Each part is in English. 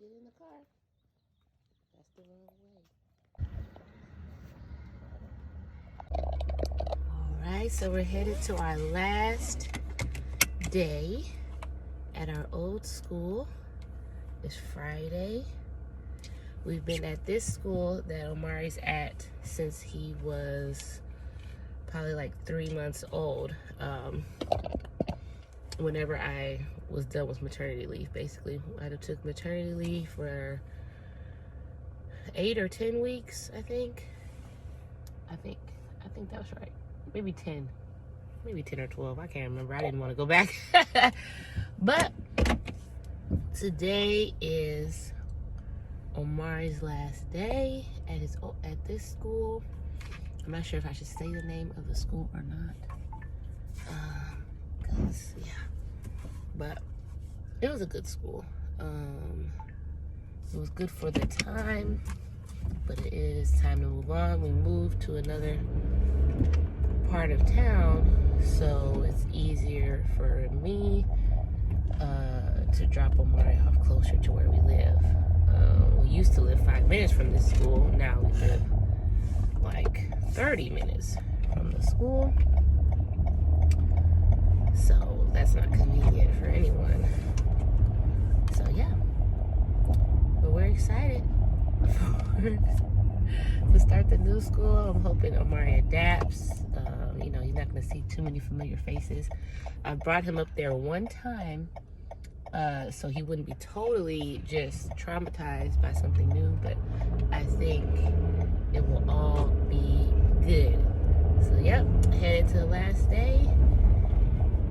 Get in the car. That's the wrong way. Alright, so we're headed to our last day at our old school. It's Friday. We've been at this school that Omari's at since he was probably like 3 months old. Whenever I was done with maternity leave, basically. I took maternity leave for 8 or 10 weeks, I think that was right. Maybe 10 or 12. I can't remember. I didn't want to go back. But today is Omari's last day at this school. I'm not sure if I should say the name of the school or not. Yeah. But it was a good school. It was good for the time, but it is time to move on. We moved to another part of town, so it's easier for me to drop Omari off closer to where we live. We used to live 5 minutes from this school. Now we live like 30 minutes from the school. So that's not convenient for anyone. So yeah, but we're excited to start the new school. I'm hoping Omari adapts. You know, he's not going to see too many familiar faces. I brought him up there one time so he wouldn't be totally just traumatized by something new, but I think it will all be good. So yep, headed to the last day,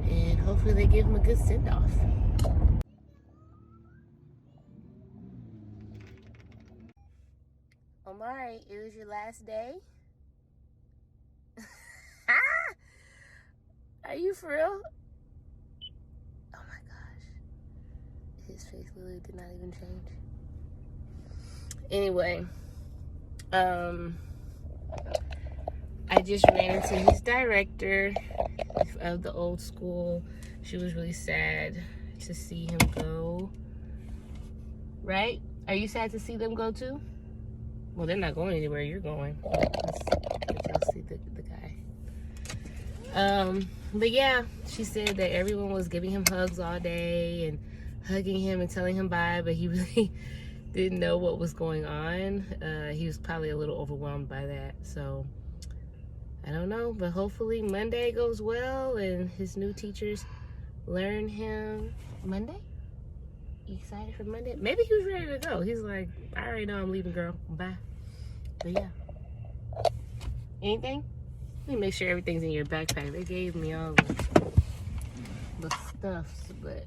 and hopefully they give him a good send-off. Omari, it was your last day? Are you for real? Oh my gosh. His face literally did not even change. Anyway, I just ran into his director of the old school. She was really sad to see him go. Right? Are you sad to see them go too? Well, they're not going anywhere. You're going. Let's see the guy. But yeah, she said that everyone was giving him hugs all day and hugging him and telling him bye, but he really didn't know what was going on. He was probably a little overwhelmed by that. So I don't know, but hopefully Monday goes well and his new teachers learn him. Monday? You excited for Monday? Maybe he was ready to go. He's like, I already know I'm leaving, girl. Bye. But yeah. Anything? Let me make sure everything's in your backpack. They gave me all the stuffs, but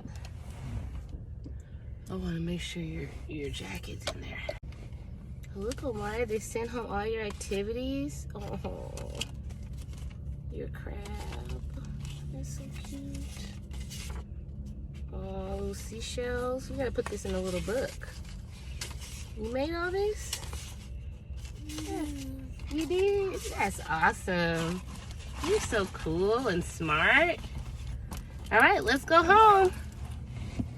I want to make sure your jacket's in there. Look, Omari, they sent home all your activities. Oh, your crab. That's so cute. Oh, little seashells. We gotta put this in a little book. You made all this? Yeah, you did? That's awesome. You're so cool and smart. All right, let's go home.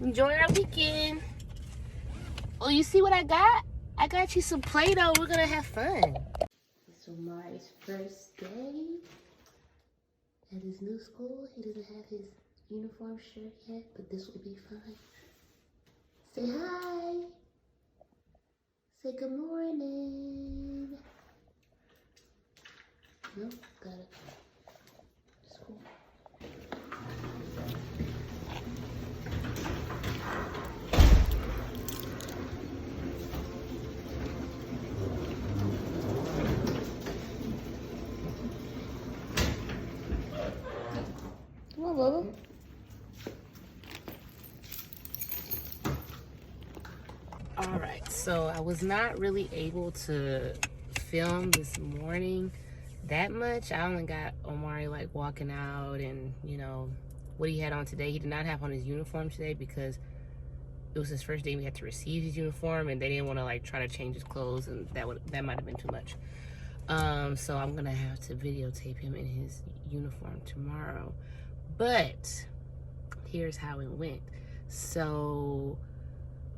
Enjoy our weekend. Oh, you see what I got? I got you some Play-Doh. We're gonna have fun. It's Omari's first day at his new school. He doesn't have his uniform shirt yet, but this will be fine. Say hi. Say good morning. No, got it. It's cool. Come on, Bubba. All right, so I was not really able to film this morning that much. I only got Omari like walking out and, you know, what he had on today. He did not have on his uniform today because it was his first day. We had to receive his uniform and they didn't want to like try to change his clothes, and that might have been too much. So I'm gonna have to videotape him in his uniform tomorrow. But here's how it went. So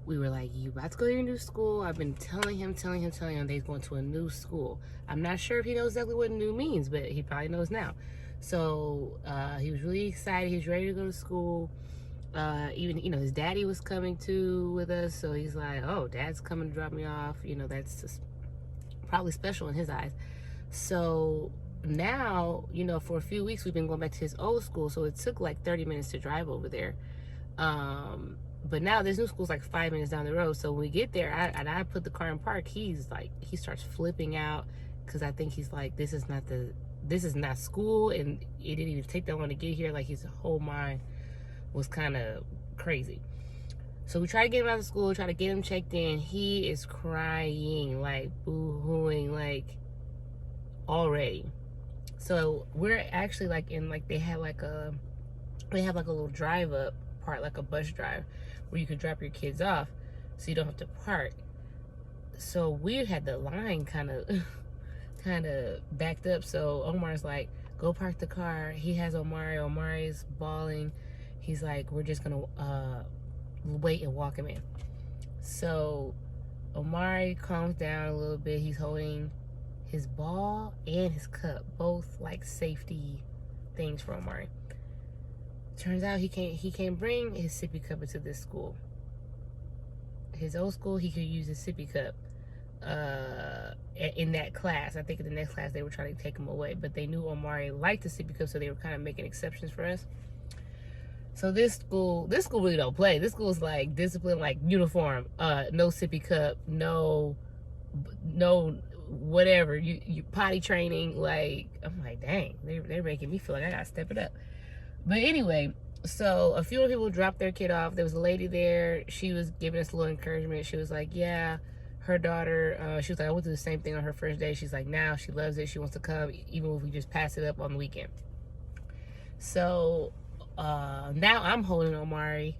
we were like, you about to go to your new school. I've been telling him that he's going to a new school. I'm not sure if he knows exactly what new means, but he probably knows now. So he was really excited. He was ready to go to school. Even, his daddy was coming too with us. So he's like, oh, dad's coming to drop me off. That's just probably special in his eyes. So now, for a few weeks, we've been going back to his old school. So it took like 30 minutes to drive over there. But now this new school's like 5 minutes down the road. So when we get there, I put the car in park. He's like, he starts flipping out because I think he's like, this is not school, and it didn't even take that long to get here. Like his whole mind was kind of crazy. So we try to get him out of school, try to get him checked in. He is crying, like boo-hooing, like already. So we're actually like in like they have like a little drive up part, like a bus drive where you can drop your kids off so you don't have to park. So we had the line kind of backed up. So Omar's like, go park the car. He has Omari's bawling. He's like, we're just gonna wait and walk him in. So Omari calms down a little bit. He's holding his ball and his cup, both like safety things for Omari. Turns out he can't bring his sippy cup into this school. His old school, he could use his sippy cup in that class. I think in the next class they were trying to take him away, but they knew Omari liked the sippy cup, so they were kind of making exceptions for us. So this school really don't play. This school is like discipline, like uniform. No sippy cup, no whatever. You potty training. Like, I'm like, dang, they're making me feel like I gotta step it up. But anyway, so a few people dropped their kid off. There was a lady there. She was giving us a little encouragement. She was like, yeah, her daughter, she was like, I went through the same thing on her first day. She's like, now she loves it. She wants to come, even if we just pass it up on the weekend. So now I'm holding Omari.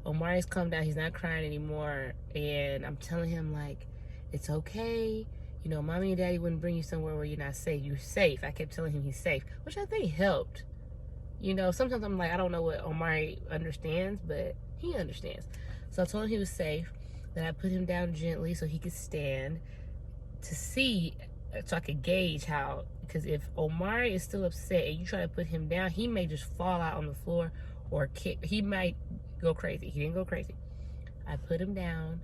Omari's calmed down. He's not crying anymore. And I'm telling him, like, it's okay. Mommy and daddy wouldn't bring you somewhere where you're not safe. You're safe. I kept telling him he's safe, which I think helped. Sometimes I'm like, I don't know what Omari understands, but he understands. So I told him he was safe. Then I put him down gently so he could stand to see, so I could gauge how, because if Omari is still upset and you try to put him down, he may just fall out on the floor or kick. He might go crazy. He didn't go crazy. I put him down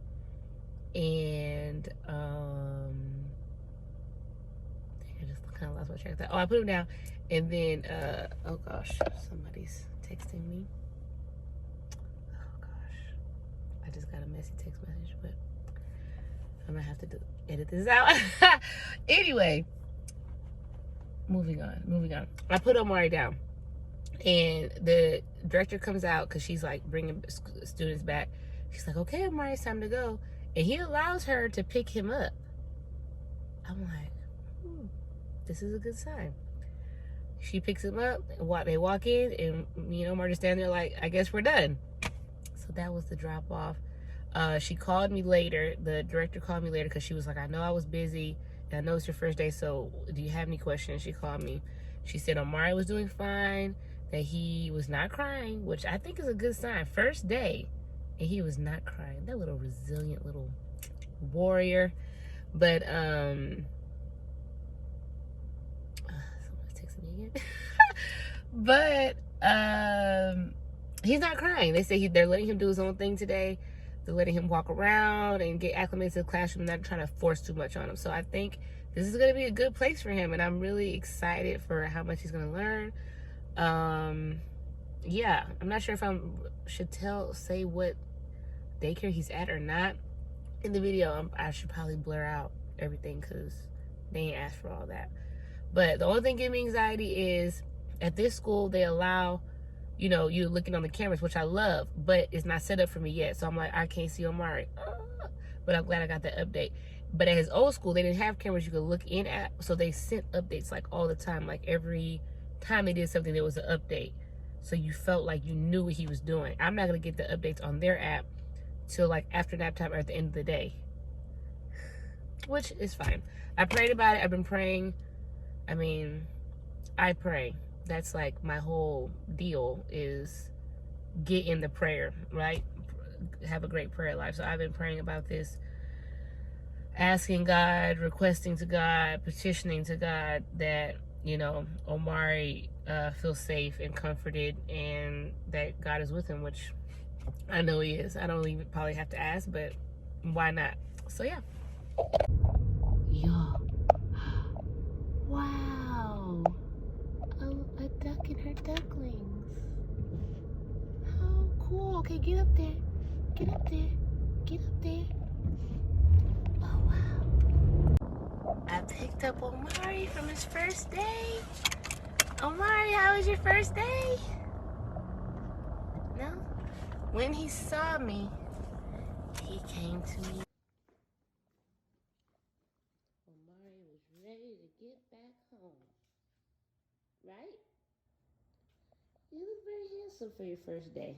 and I just kind of lost my track of thought. Oh, I put him down. And then, oh gosh, somebody's texting me. Oh gosh, I just got a messy text message, but I'm gonna have to edit this out. Anyway, moving on. I put Omari down, and the director comes out because she's like bringing students back. She's like, okay, Omari, it's time to go. And he allows her to pick him up. I'm like, this is a good sign. She picks him up, they walk in, and me and Omar just stand there like, I guess we're done. So that was the drop off. She called me later. The director called me later because she was like, I know I was busy, and I know it's your first day, so do you have any questions? She called me. She said Omari was doing fine, that he was not crying, which I think is a good sign. First day, and he was not crying. That little resilient little warrior. But but he's not crying. They say they're letting him do his own thing today. They're letting him walk around and get acclimated to the classroom, not trying to force too much on him. So I think this is going to be a good place for him, and I'm really excited for how much he's going to learn. Yeah, I'm not sure if I should say what daycare he's at or not in the video. I should probably blur out everything because they ain't asked for all that. But the only thing giving me anxiety is at this school they allow, you looking on the cameras, which I love, but it's not set up for me yet. So I'm like, I can't see Omari. But I'm glad I got that update. But at his old school, they didn't have cameras you could look in at, so they sent updates like all the time. Like every time they did something, there was an update. So you felt like you knew what he was doing. I'm not gonna get the updates on their app till like after nap time or at the end of the day, which is fine. I prayed about it. I've been praying. I pray. That's like my whole deal is get in the prayer, right? have a great prayer life. So I've been praying about this, asking God, requesting to God, petitioning to God that, you know, Omari feels safe and comforted, and that God is with him, which I know he is. I don't even probably have to ask, but why not? So yeah. Yo. Wow. A duck and her ducklings. How cool. Okay, get up there. Get up there. Get up there. Oh, wow. I picked up Omari from his first day. Omari, how was your first day? No? When he saw me, he came to me. Omari was ready to get back home. Right? You look very handsome for your first day.